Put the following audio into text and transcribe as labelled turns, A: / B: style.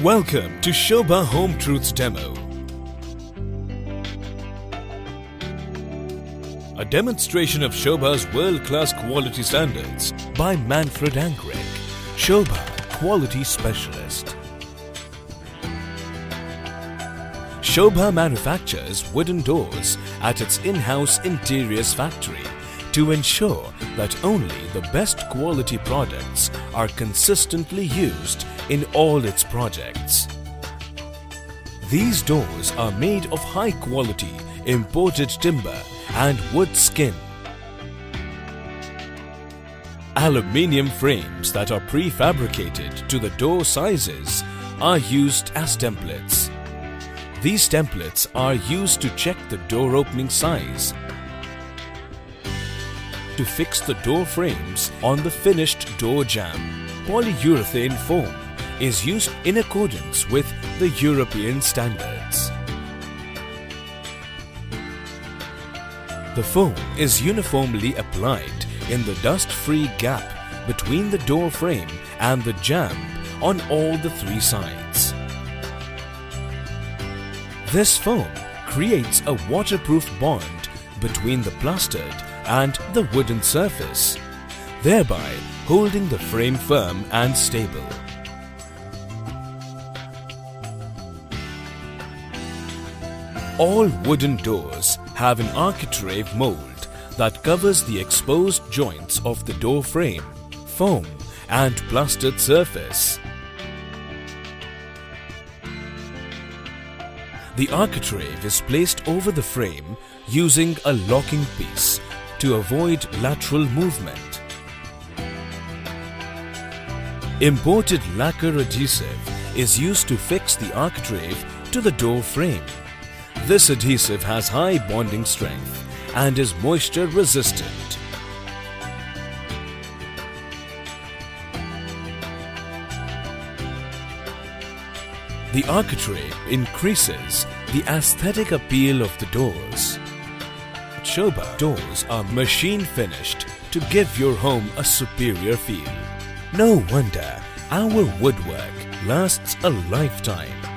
A: Welcome to Sobha Home Truths Demo. A demonstration of Sobha's world-class quality standards by Manfred Angrick, Sobha Quality Specialist. Sobha manufactures wooden doors at its in-house interiors factory to ensure that only the best quality products are consistently used in all its projects. These doors are made of high-quality imported timber and wood skin. Aluminium frames that are prefabricated to the door sizes are used as templates. These templates are used to check the door opening size, to fix the door frames on the finished door jamb. Polyurethane foam is used in accordance with the European standards. The foam is uniformly applied in the dust-free gap between the door frame and the jamb on all the three sides. This foam creates a waterproof bond between the plastered and the wooden surface, thereby holding the frame firm and stable. All wooden doors have an architrave mold that covers the exposed joints of the door frame, foam and plastered surface. The architrave is placed over the frame using a locking piece to avoid lateral movement. Imported lacquer adhesive is used to fix the architrave to the door frame. This adhesive has high bonding strength and is moisture resistant. The architrave increases the aesthetic appeal of the doors. Sobha doors are machine finished to give your home a superior feel. No wonder our woodwork lasts a lifetime.